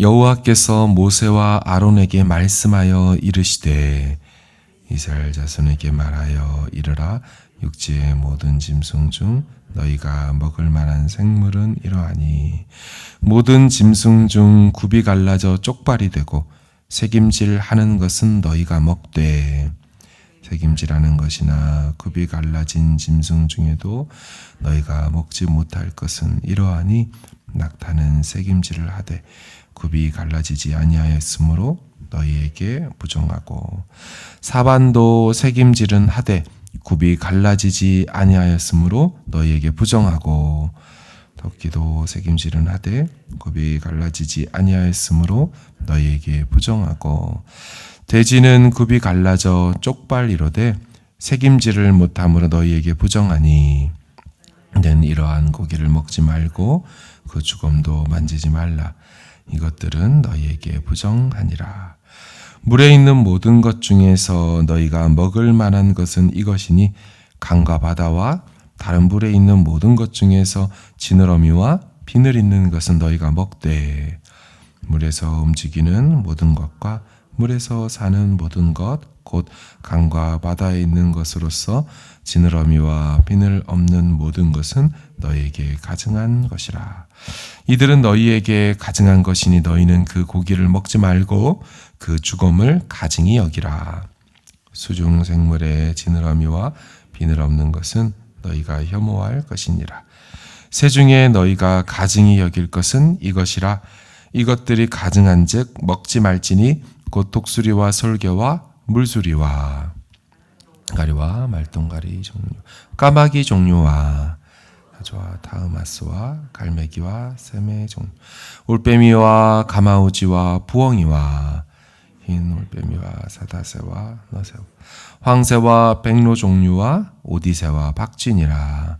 여호와께서 모세와 아론에게 말씀하여 이르시되 이스라엘 자손에게 말하여 이르라. 육지의 모든 짐승 중 너희가 먹을 만한 생물은 이러하니 모든 짐승 중 굽이 갈라져 쪽발이 되고 새김질하는 것은 너희가 먹되 새김질하는 것이나 굽이 갈라진 짐승 중에도 너희가 먹지 못할 것은 이러하니 낙타는 새김질을 하되 굽이 갈라지지 아니하였으므로 너희에게 부정하고 사반도 새김질은 하되 굽이 갈라지지 아니하였으므로 너희에게 부정하고 토끼도 새김질은 하되 굽이 갈라지지 아니하였으므로 너희에게 부정하고 돼지는 굽이 갈라져 쪽발이로되 새김질을 못함으로 너희에게 부정하니 너는 이러한 고기를 먹지 말고 그 주검도 만지지 말라. 이것들은 너희에게 부정하니라. 물에 있는 모든 것 중에서 너희가 먹을 만한 것은 이것이니 강과 바다와 다른 물에 있는 모든 것 중에서 지느러미와 비늘 있는 것은 너희가 먹되 물에서 움직이는 모든 것과 물에서 사는 모든 것 곧 강과 바다에 있는 것으로서 지느러미와 비늘 없는 모든 것은 너희에게 가증한 것이라. 이들은 너희에게 가증한 것이니 너희는 그 고기를 먹지 말고 그 주검을 가증히 여기라. 수중 생물의 지느러미와 비늘 없는 것은 너희가 혐오할 것이니라. 새 중에 너희가 가증히 여길 것은 이것이라. 이것들이 가증한즉 먹지 말지니 곧 독수리와 솔개와 물수리와 가리와 말똥가리 종류, 까마귀 종류와 하조와 타흐마스와 갈매기와 샘의 종류, 올빼미와 가마우지와 부엉이와 흰 올빼미와 사다새와 너새, 황새와 백로 종류와 오디새와 박쥐니라.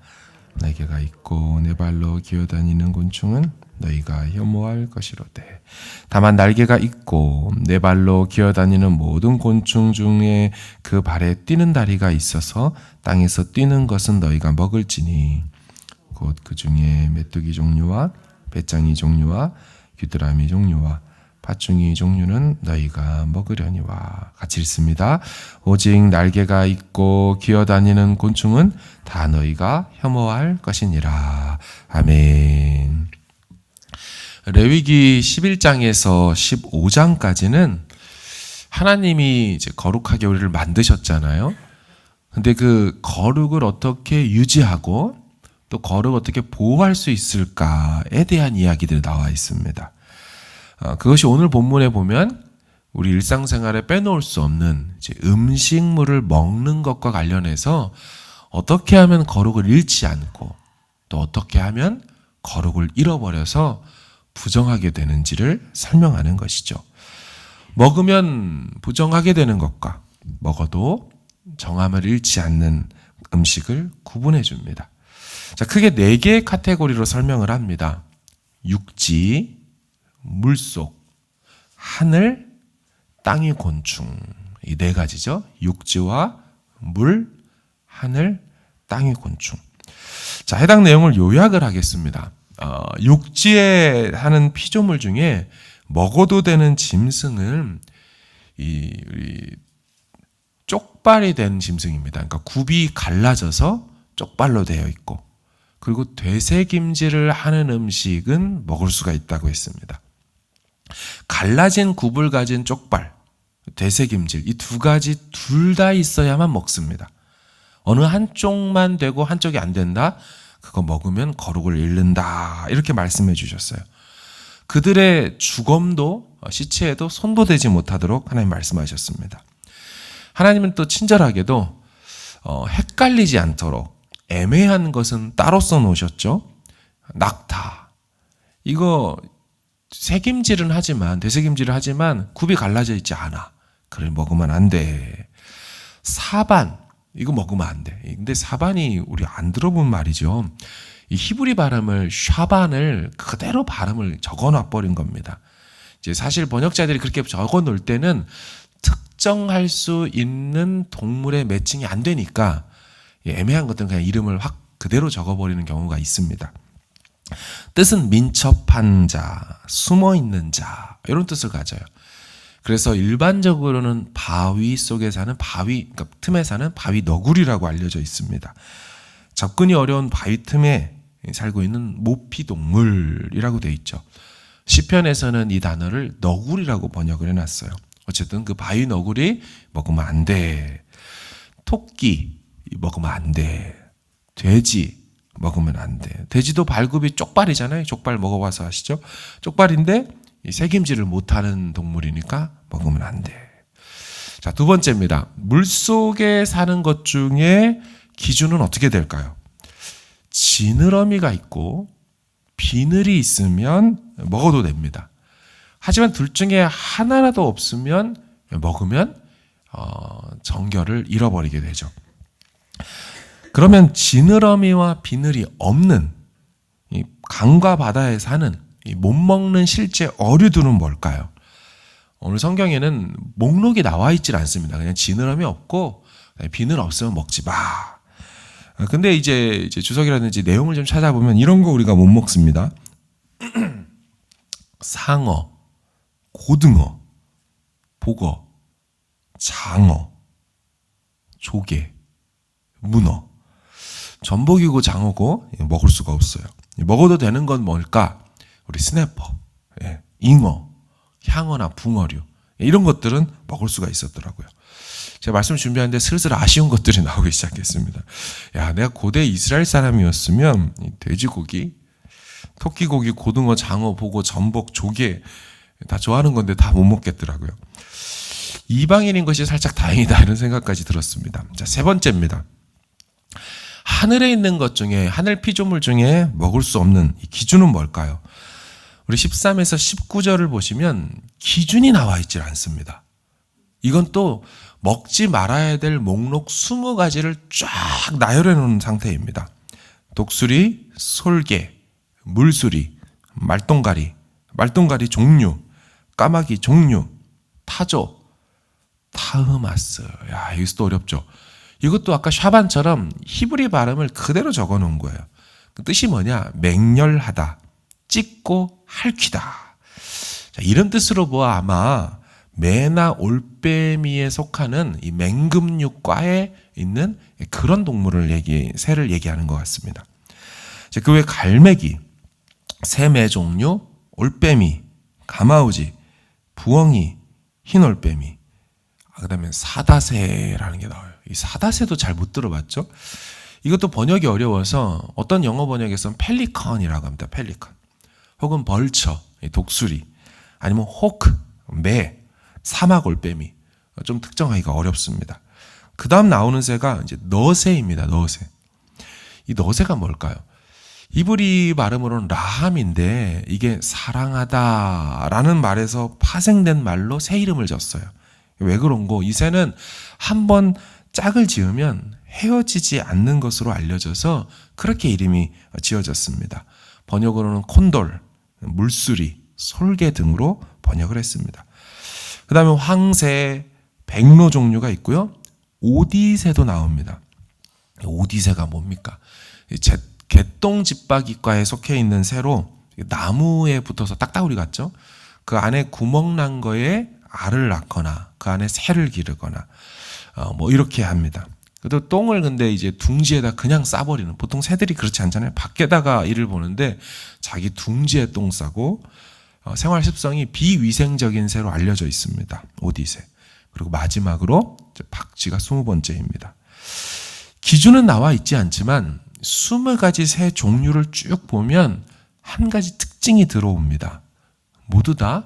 날개가 있고 네 발로 기어다니는 곤충은 너희가 혐오할 것이로되 다만 날개가 있고 네 발로 기어다니는 모든 곤충 중에 그 발에 뛰는 다리가 있어서 땅에서 뛰는 것은 너희가 먹을지니 곧 그 중에 메뚜기 종류와 배짱이 종류와 귀뚜라미 종류와 팥중이 종류는 너희가 먹으려니와. 같이 읽습니다. 오직 날개가 있고 기어다니는 곤충은 다 너희가 혐오할 것이니라. 아멘. 레위기 11장에서 15장까지는 하나님이 이제 거룩하게 우리를 만드셨잖아요. 근데 그 거룩을 어떻게 유지하고 또 거룩을 어떻게 보호할 수 있을까에 대한 이야기들이 나와 있습니다. 그것이 오늘 본문에 보면 우리 일상생활에 빼놓을 수 없는 이제 음식물을 먹는 것과 관련해서 어떻게 하면 거룩을 잃지 않고 또 어떻게 하면 거룩을 잃어버려서 부정하게 되는지를 설명하는 것이죠. 먹으면 부정하게 되는 것과 먹어도 정함을 잃지 않는 음식을 구분해 줍니다. 자, 크게 4개의 카테고리로 설명을 합니다. 육지, 물속, 하늘, 땅의 곤충. 이 4가지죠. 육지와 물, 하늘, 땅의 곤충. 자, 해당 내용을 요약을 하겠습니다. 육지에 사는 피조물 중에 먹어도 되는 짐승은 이 쪽발이 된 짐승입니다. 그러니까 굽이 갈라져서 쪽발로 되어 있고, 그리고 되새김질을 하는 음식은 먹을 수가 있다고 했습니다. 갈라진 굽을 가진 쪽발, 되새김질, 이 2가지 둘 다 있어야만 먹습니다. 어느 한쪽만 되고 한쪽이 안 된다? 그거 먹으면 거룩을 잃는다. 이렇게 말씀해 주셨어요. 그들의 주검도 시체에도 손도 대지 못하도록 하나님 말씀하셨습니다. 하나님은 또 친절하게도 헷갈리지 않도록 애매한 것은 따로 써놓으셨죠. 낙타. 이거 새김질은 하지만, 되새김질을 하지만 굽이 갈라져 있지 않아. 그걸 먹으면 안 돼. 사반. 이거 먹으면 안 돼. 근데 사반이 우리 안 들어본 말이죠. 이 히브리 발음을 샤반을 그대로 발음을 적어놔 버린 겁니다. 이제 사실 번역자들이 그렇게 적어 놓을 때는 특정할 수 있는 동물의 매칭이 안 되니까 애매한 것들은 그냥 이름을 확 그대로 적어버리는 경우가 있습니다. 뜻은 민첩한 자, 숨어있는 자 이런 뜻을 가져요. 그래서 일반적으로는 바위 속에 사는 그러니까 틈에 사는 바위 너구리라고 알려져 있습니다. 접근이 어려운 바위 틈에 살고 있는 모피 동물이라고 되어 있죠. 시편에서는 이 단어를 너구리라고 번역을 해놨어요. 어쨌든 그 바위 너구리 먹으면 안 돼. 토끼 먹으면 안 돼. 돼지 먹으면 안 돼. 돼지도 발굽이 쪽발이잖아요. 쪽발 먹어봐서 아시죠? 쪽발인데 새김질을 못하는 동물이니까 먹으면 안 돼. 자, 두 번째입니다. 물속에 사는 것 중에 기준은 어떻게 될까요? 지느러미가 있고 비늘이 있으면 먹어도 됩니다. 하지만 둘 중에 하나라도 없으면 먹으면 정결을 잃어버리게 되죠. 그러면 지느러미와 비늘이 없는 이 강과 바다에 사는 이 못 먹는 실제 어류들은 뭘까요? 오늘 성경에는 목록이 나와 있질 않습니다. 그냥 지느러미 없고 비늘 없으면 먹지 마. 근데 이제 주석이라든지 내용을 좀 찾아보면 이런 거 우리가 못 먹습니다. 상어, 고등어, 복어, 장어, 조개, 문어, 전복이고 장어고 먹을 수가 없어요. 먹어도 되는 건 뭘까? 우리 스네퍼, 잉어, 향어나 붕어류 이런 것들은 먹을 수가 있었더라고요. 제가 말씀 준비하는데 슬슬 아쉬운 것들이 나오기 시작했습니다. 야, 내가 고대 이스라엘 사람이었으면 돼지고기, 토끼고기, 고등어, 장어, 복어, 전복, 조개 다 좋아하는 건데 다 못 먹겠더라고요. 이방인인 것이 살짝 다행이다 이런 생각까지 들었습니다. 자, 세 번째입니다. 하늘에 있는 것 중에 하늘 피조물 중에 먹을 수 없는 이 기준은 뭘까요? 우리 13에서 19절을 보시면 기준이 나와 있질 않습니다. 이건 또 먹지 말아야 될 목록 20가지를 쫙 나열해 놓은 상태입니다. 독수리, 솔개, 물수리, 말똥가리 종류, 까마귀 종류, 타조, 타흐마스. 야, 이것도 어렵죠. 이것도 아까 샤반처럼 히브리 발음을 그대로 적어 놓은 거예요. 그 뜻이 뭐냐? 맹렬하다, 찢고 핥히다. 자, 이런 뜻으로 보아 아마 매나 올빼미에 속하는 이 맹금류과에 있는 그런 동물을 새를 얘기하는 것 같습니다. 그 외 갈매기, 새매 종류, 올빼미, 가마우지, 부엉이, 흰 올빼미, 그다음에 사다새라는 게 나와요. 이 사다새도 잘 못 들어봤죠? 이것도 번역이 어려워서 어떤 영어 번역에서는 펠리컨이라고 합니다. 펠리컨. 혹은 벌처, 독수리, 아니면 호크, 매, 사막 올빼미. 좀 특정하기가 어렵습니다. 그 다음 나오는 새가 이제 너새입니다. 너새. 이 너새가 뭘까요? 이브리 발음으로는 라함인데 이게 사랑하다라는 말에서 파생된 말로 새 이름을 졌어요. 왜 그런고? 이 새는 한번 짝을 지으면 헤어지지 않는 것으로 알려져서 그렇게 이름이 지어졌습니다. 번역으로는 콘돌, 물수리, 솔개 등으로 번역을 했습니다. 그 다음에 황새, 백로 종류가 있고요. 오디새도 나옵니다. 오디새가 뭡니까? 개똥집박이과에 속해 있는 새로 나무에 붙어서 딱따구리 같죠? 그 안에 구멍 난 거에 알을 낳거나 그 안에 새를 기르거나 뭐 이렇게 합니다. 또 똥을 근데 이제 둥지에다 그냥 싸버리는, 보통 새들이 그렇지 않잖아요. 밖에다가 이를 보는데 자기 둥지에 똥 싸고 생활 습성이 비위생적인 새로 알려져 있습니다. 오디새. 그리고 마지막으로 박쥐가 20번째입니다. 기준은 나와 있지 않지만 20가지 새 종류를 쭉 보면 한 가지 특징이 들어옵니다. 모두 다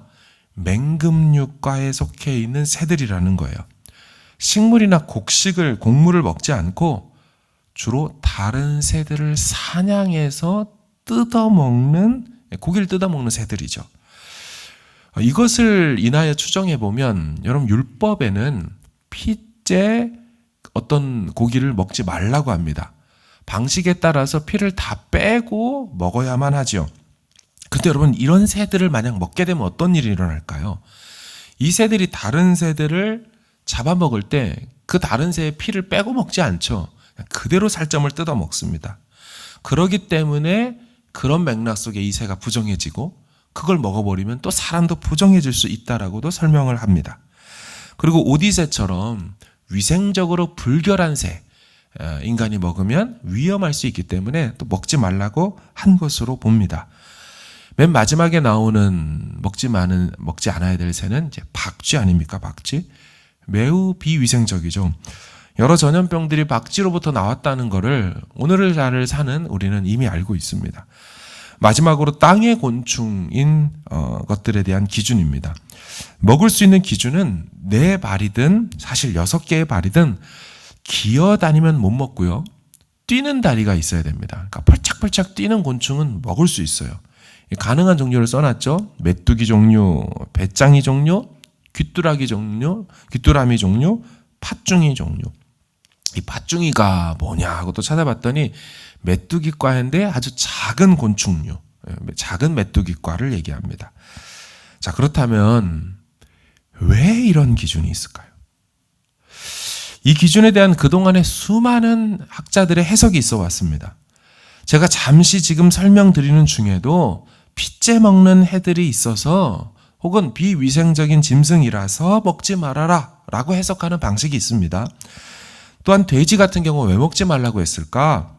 맹금류과에 속해 있는 새들이라는 거예요. 식물이나 곡물을 먹지 않고 주로 다른 새들을 사냥해서 고기를 뜯어먹는 새들이죠. 이것을 인하여 추정해 보면 여러분 율법에는 피째 어떤 고기를 먹지 말라고 합니다. 방식에 따라서 피를 다 빼고 먹어야만 하죠. 그런데 여러분 이런 새들을 만약 먹게 되면 어떤 일이 일어날까요? 이 새들이 다른 새들을 잡아먹을 때 그 다른 새의 피를 빼고 먹지 않죠. 그대로 살점을 뜯어 먹습니다. 그렇기 때문에 그런 맥락 속에 이 새가 부정해지고 그걸 먹어버리면 또 사람도 부정해질 수 있다라고도 설명을 합니다. 그리고 오디새처럼 위생적으로 불결한 새, 인간이 먹으면 위험할 수 있기 때문에 또 먹지 말라고 한 것으로 봅니다. 맨 마지막에 나오는 먹지 않아야 될 새는 이제 박쥐 아닙니까? 박쥐. 매우 비위생적이죠. 여러 전염병들이 박쥐로부터 나왔다는 것을 오늘날 사는 우리는 이미 알고 있습니다. 마지막으로 땅의 곤충인 것들에 대한 기준입니다. 먹을 수 있는 기준은 4발이든 사실 6개의 발이든 기어다니면 못 먹고요. 뛰는 다리가 있어야 됩니다. 그러니까 펄짝펄짝 뛰는 곤충은 먹을 수 있어요. 가능한 종류를 써놨죠. 메뚜기 종류, 배짱이 종류, 귀뚜라미 종류, 팥중이 종류. 이 팥중이가 뭐냐 하고 또 찾아봤더니 메뚜기과인데 아주 작은 곤충류, 작은 메뚜기과를 얘기합니다. 자, 그렇다면 왜 이런 기준이 있을까요? 이 기준에 대한 그동안의 수많은 학자들의 해석이 있어 왔습니다. 제가 잠시 지금 설명드리는 중에도 핏째 먹는 해들이 있어서 혹은 비위생적인 짐승이라서 먹지 말아라 라고 해석하는 방식이 있습니다. 또한 돼지 같은 경우 왜 먹지 말라고 했을까?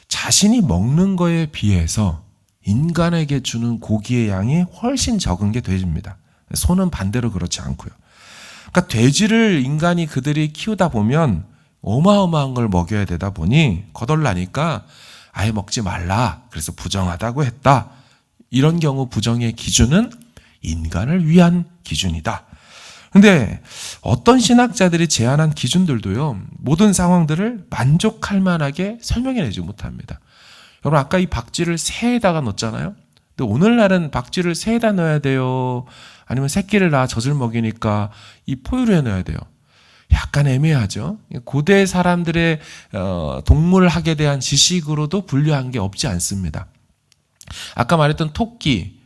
자신이 먹는 거에 비해서 인간에게 주는 고기의 양이 훨씬 적은 게 돼지입니다. 소는 반대로 그렇지 않고요. 그러니까 돼지를 인간이 그들이 키우다 보면 어마어마한 걸 먹여야 되다 보니 거덜나니까 아예 먹지 말라. 그래서 부정하다고 했다. 이런 경우 부정의 기준은 인간을 위한 기준이다. 근데 어떤 신학자들이 제안한 기준들도요, 모든 상황들을 만족할 만하게 설명해내지 못합니다. 여러분, 아까 이 박쥐를 새에다가 넣었잖아요? 근데 오늘날은 박쥐를 새에다 넣어야 돼요? 아니면 새끼를 낳아 젖을 먹이니까 이 포유류에 넣어야 돼요? 약간 애매하죠. 고대 사람들의 동물학에 대한 지식으로도 분류한 게 없지 않습니다. 아까 말했던 토끼,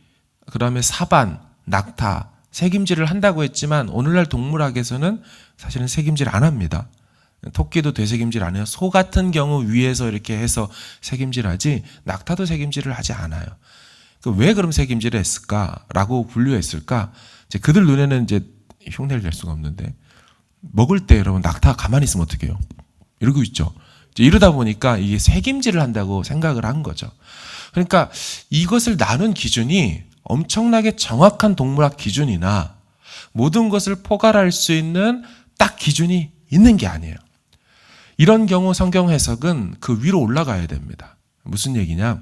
그 다음에 사반, 낙타, 새김질을 한다고 했지만 오늘날 동물학에서는 사실은 새김질 안 합니다. 토끼도 되새김질 안 해요. 소 같은 경우 위에서 이렇게 해서 새김질하지 낙타도 새김질을 하지 않아요. 왜 그럼 새김질을 했을까라고 분류했을까? 이제 그들 눈에는 이제 흉내를 낼 수가 없는데 먹을 때 여러분 낙타 가만히 있으면 어떻게 해요? 이러고 있죠. 이러다 보니까 이게 새김질을 한다고 생각을 한 거죠. 그러니까 이것을 나눈 기준이 엄청나게 정확한 동물학 기준이나 모든 것을 포괄할 수 있는 딱 기준이 있는 게 아니에요. 이런 경우 성경 해석은 그 위로 올라가야 됩니다. 무슨 얘기냐?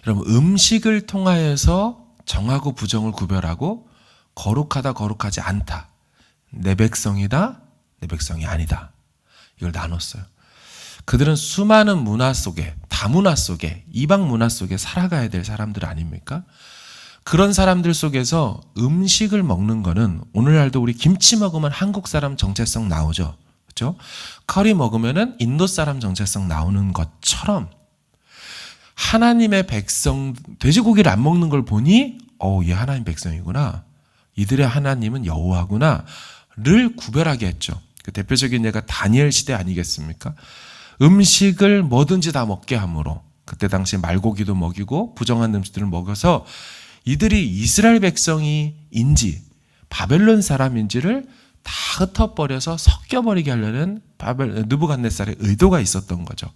여러분, 음식을 통하여서 정하고 부정을 구별하고 거룩하다, 거룩하지 않다. 내 백성이다, 내 백성이 아니다. 이걸 나눴어요. 그들은 수많은 문화 속에, 다문화 속에, 이방 문화 속에 살아가야 될 사람들 아닙니까? 그런 사람들 속에서 음식을 먹는 거는 오늘날도 우리 김치 먹으면 한국 사람 정체성 나오죠. 그렇죠? 커리 먹으면은 인도 사람 정체성 나오는 것처럼 하나님의 백성, 돼지고기를 안 먹는 걸 보니 얘 하나님 백성이구나. 이들의 하나님은 여호와구나. 를 구별하게 했죠. 그 대표적인 예가 다니엘 시대 아니겠습니까? 음식을 뭐든지 다 먹게 함으로 그때 당시 말고기도 먹이고 부정한 음식들을 먹어서 이들이 이스라엘 백성이인지 바벨론 사람인지를 다 흩어버려서 섞여버리게 하려는 느부갓네살의 의도가 있었던 거죠.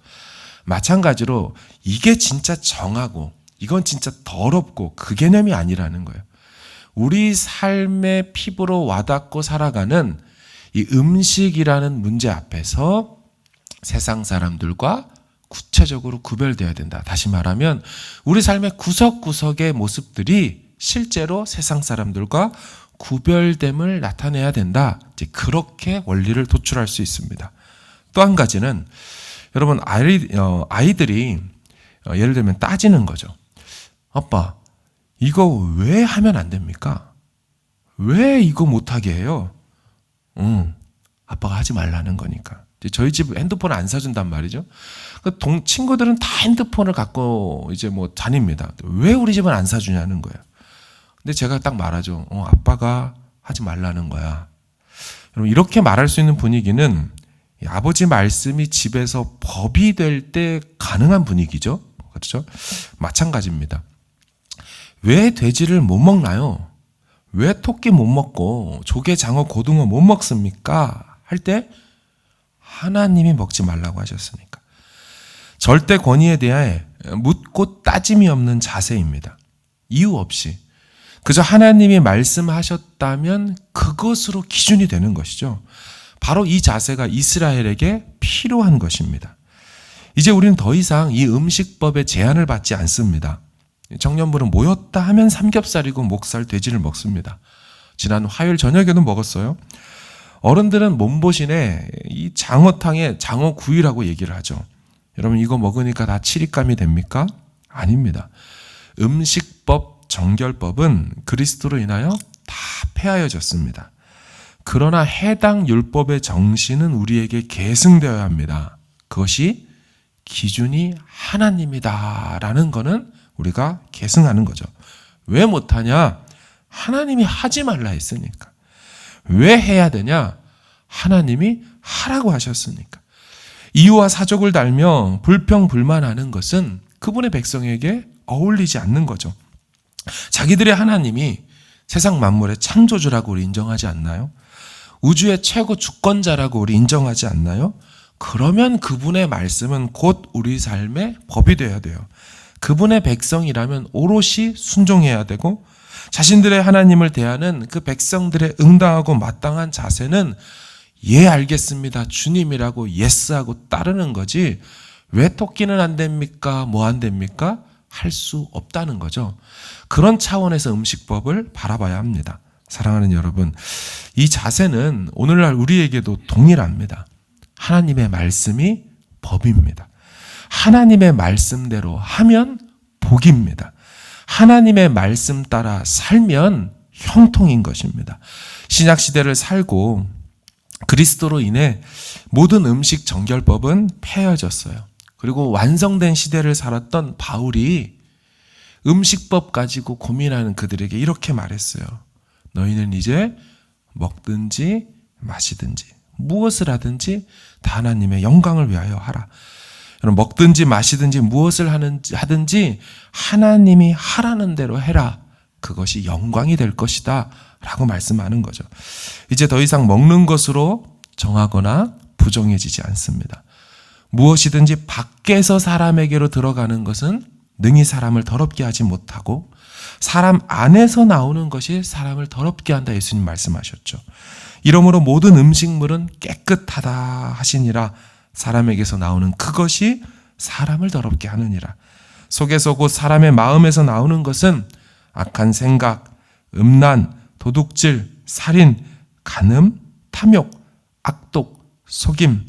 마찬가지로 이게 진짜 정하고 이건 진짜 더럽고 그 개념이 아니라는 거예요. 우리 삶의 피부로 와닿고 살아가는 이 음식이라는 문제 앞에서 세상 사람들과 구체적으로 구별되어야 된다. 다시 말하면 우리 삶의 구석구석의 모습들이 실제로 세상 사람들과 구별됨을 나타내야 된다. 이제 그렇게 원리를 도출할 수 있습니다. 또 한 가지는 여러분 아이들이 예를 들면 따지는 거죠. 아빠, 이거 왜 하면 안 됩니까? 왜 이거 못하게 해요? 아빠가 하지 말라는 거니까. 저희 집 핸드폰 안 사준단 말이죠. 친구들은 다 핸드폰을 갖고 이제 뭐 다닙니다. 왜 우리 집은 안 사주냐는 거예요. 근데 제가 딱 말하죠. 아빠가 하지 말라는 거야. 여러분, 이렇게 말할 수 있는 분위기는 아버지 말씀이 집에서 법이 될 때 가능한 분위기죠. 그렇죠? 마찬가지입니다. 왜 돼지를 못 먹나요? 왜 토끼 못 먹고 조개, 장어, 고등어 못 먹습니까? 할 때 하나님이 먹지 말라고 하셨으니까. 절대 권위에 대해 묻고 따짐이 없는 자세입니다. 이유 없이. 그저 하나님이 말씀하셨다면 그것으로 기준이 되는 것이죠. 바로 이 자세가 이스라엘에게 필요한 것입니다. 이제 우리는 더 이상 이 음식법에 제한을 받지 않습니다. 청년부는 모였다 하면 삼겹살이고 목살, 돼지를 먹습니다. 지난 화요일 저녁에도 먹었어요. 어른들은 몸보신에 이 장어탕에 장어구이라고 얘기를 하죠. 여러분 이거 먹으니까 다 치릿감이 됩니까? 아닙니다. 음식법, 정결법은 그리스도로 인하여 다 폐하여졌습니다. 그러나 해당 율법의 정신은 우리에게 계승되어야 합니다. 그것이 기준이 하나님이다라는 거는 우리가 계승하는 거죠. 왜 못하냐? 하나님이 하지 말라 했으니까. 왜 해야 되냐? 하나님이 하라고 하셨으니까. 이유와 사족을 달며 불평불만하는 것은 그분의 백성에게 어울리지 않는 거죠. 자기들의 하나님이 세상 만물의 창조주라고 우리 인정하지 않나요? 우주의 최고 주권자라고 우리 인정하지 않나요? 그러면 그분의 말씀은 곧 우리 삶의 법이 되어야 돼요. 그분의 백성이라면 오롯이 순종해야 되고 자신들의 하나님을 대하는 그 백성들의 응당하고 마땅한 자세는 예 알겠습니다 주님이라고 예스하고 따르는 거지 왜 토끼는 안 됩니까? 뭐 안 됩니까? 할 수 없다는 거죠. 그런 차원에서 음식법을 바라봐야 합니다. 사랑하는 여러분, 이 자세는 오늘날 우리에게도 동일합니다. 하나님의 말씀이 법입니다. 하나님의 말씀대로 하면 복입니다. 하나님의 말씀 따라 살면 형통인 것입니다. 신약시대를 살고 그리스도로 인해 모든 음식 정결법은 폐해졌어요. 그리고 완성된 시대를 살았던 바울이 음식법 가지고 고민하는 그들에게 이렇게 말했어요. 너희는 이제 먹든지 마시든지 무엇을 하든지 다 하나님의 영광을 위하여 하라. 여러분 먹든지 마시든지 무엇을 하든지 하나님이 하라는 대로 해라. 그것이 영광이 될 것이다 라고 말씀하는 거죠. 이제 더 이상 먹는 것으로 정하거나 부정해지지 않습니다. 무엇이든지 밖에서 사람에게로 들어가는 것은 능히 사람을 더럽게 하지 못하고 사람 안에서 나오는 것이 사람을 더럽게 한다 예수님 말씀하셨죠. 이러므로 모든 음식물은 깨끗하다 하시니라. 사람에게서 나오는 그것이 사람을 더럽게 하느니라. 속에서 곧 사람의 마음에서 나오는 것은 악한 생각, 음란, 도둑질, 살인, 간음, 탐욕, 악독, 속임,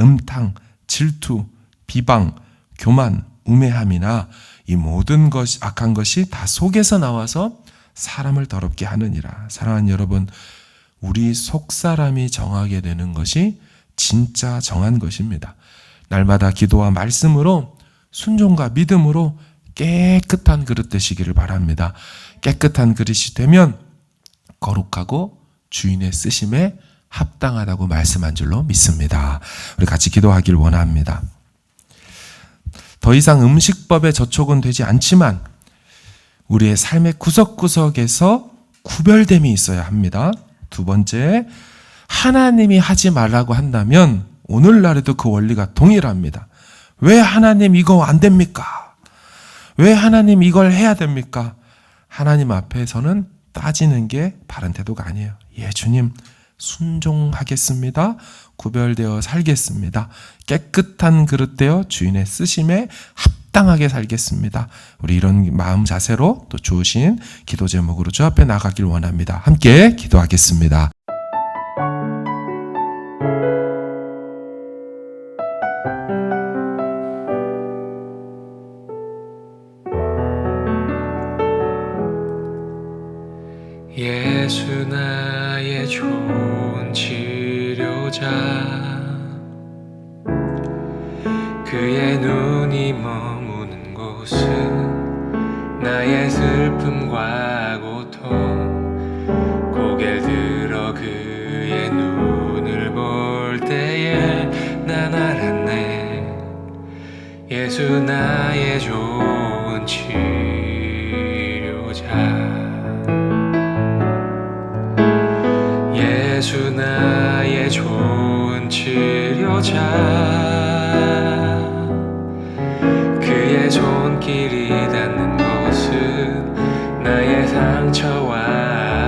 음탕, 질투, 비방, 교만, 우매함이나 이 모든 것이 악한 것이 다 속에서 나와서 사람을 더럽게 하느니라. 사랑하는 여러분, 우리 속사람이 정하게 되는 것이 진짜 정한 것입니다. 날마다 기도와 말씀으로 순종과 믿음으로 깨끗한 그릇 되시기를 바랍니다. 깨끗한 그릇이 되면 거룩하고 주인의 쓰심에 합당하다고 말씀한 줄로 믿습니다. 우리 같이 기도하길 원합니다. 더 이상 음식법에 저촉은 되지 않지만 우리의 삶의 구석구석에서 구별됨이 있어야 합니다. 두 번째, 하나님이 하지 말라고 한다면 오늘날에도 그 원리가 동일합니다. 왜 하나님 이거 안 됩니까? 왜 하나님 이걸 해야 됩니까? 하나님 앞에서는 따지는 게 바른 태도가 아니에요. 예, 주님 순종하겠습니다. 구별되어 살겠습니다. 깨끗한 그릇 되어 주인의 쓰심에 합당하게 살겠습니다. 우리 이런 마음 자세로 또 주신 기도 제목으로 주 앞에 나가길 원합니다. 함께 기도하겠습니다. 예수 나의 좋은 치료자 그의 눈이 머무는 곳은 나의 슬픔과 고통 고개를 들어 그의 눈을 볼 때에 난 알았네 예수 예수 나의 좋은 치료자. 예수 나의 좋은 치료자. 그의 손길이 닿는 곳은 나의 상처와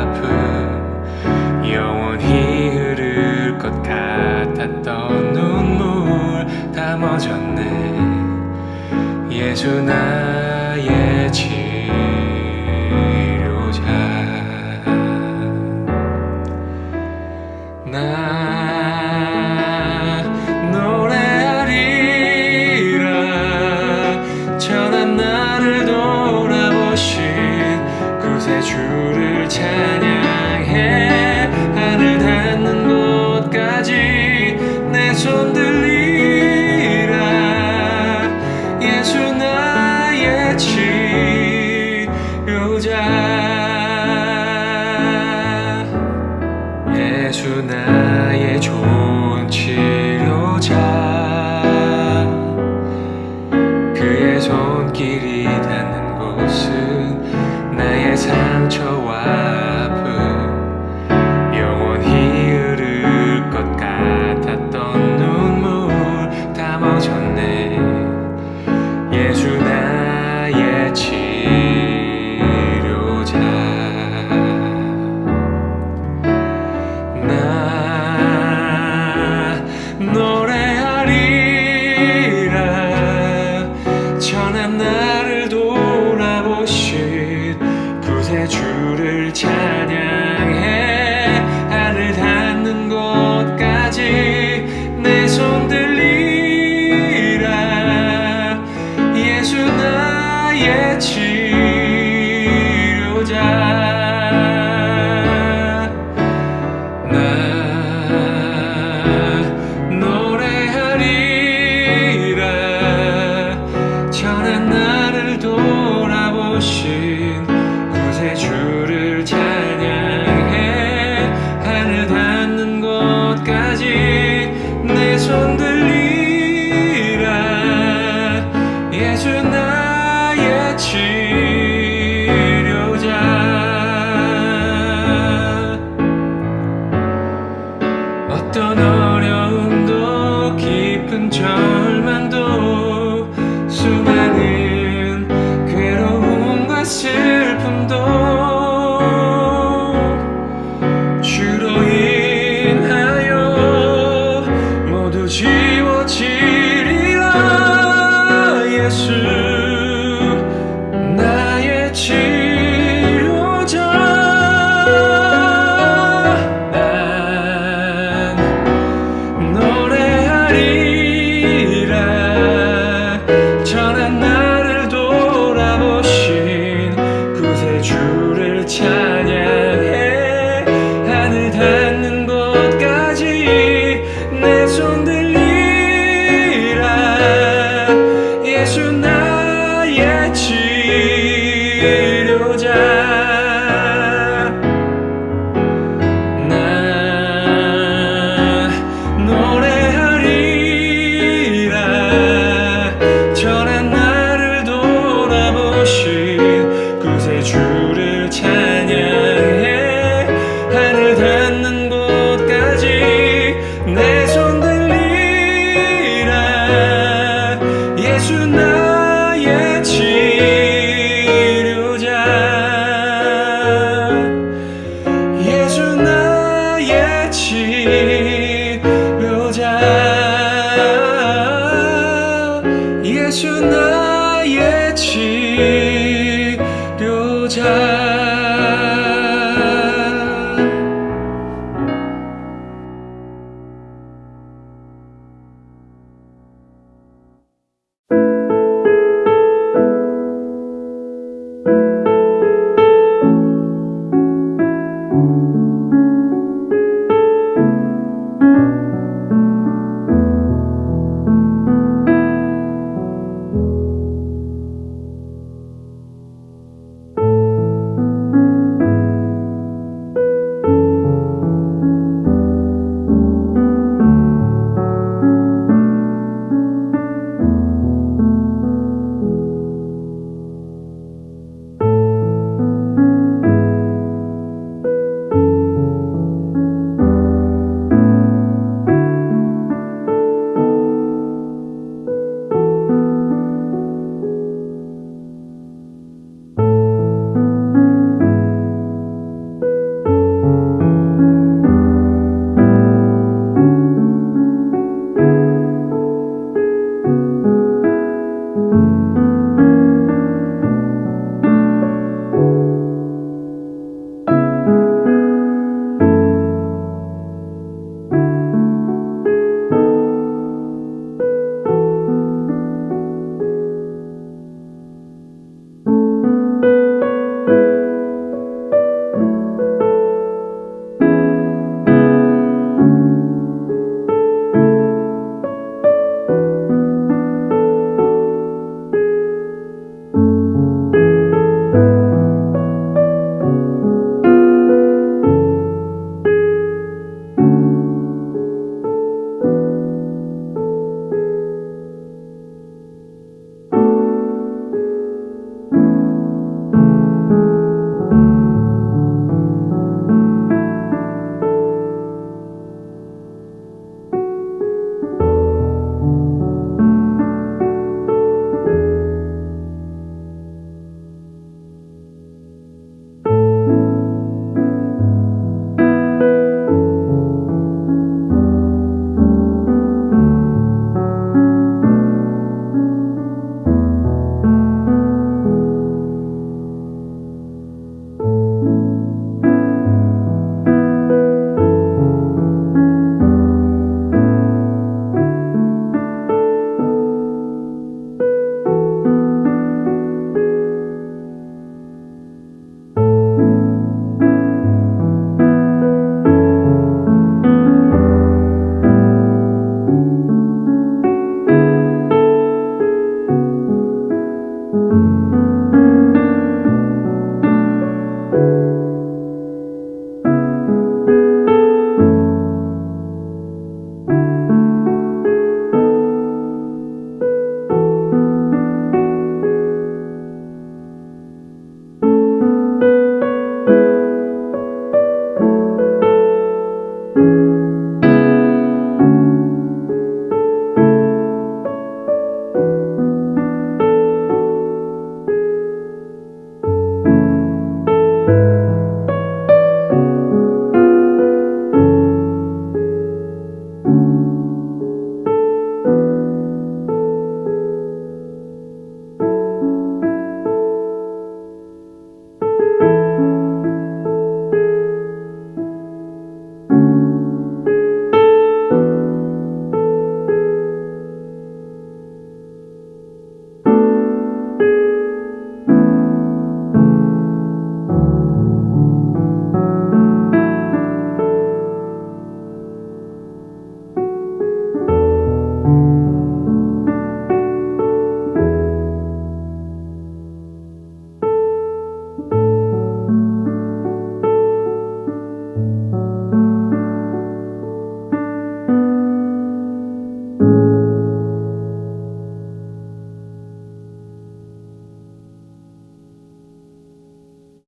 아픔, 영원히 흐를 것 같았던 눈물 다 멎었네. 예수 나의 치료자. 나 노래하리라. 전한 나를 돌아보신 구세주를 찬양해. 하늘 닿는 곳까지 내 손 들리라. 예수 나의 치료자. 예수 나의 좋은 치료자. 그의 손길이 닿는 곳은 나의 상처와 아픔, 영원히 흐를 것 같았던 눈물 다 멎었네. 예수 나의 치료자. 나 노래하리라. 전한 나를 돌아보신 구세주를 찬양해. 하늘 닿는 곳까지 내 손 들리라. 예수 나의 치료자.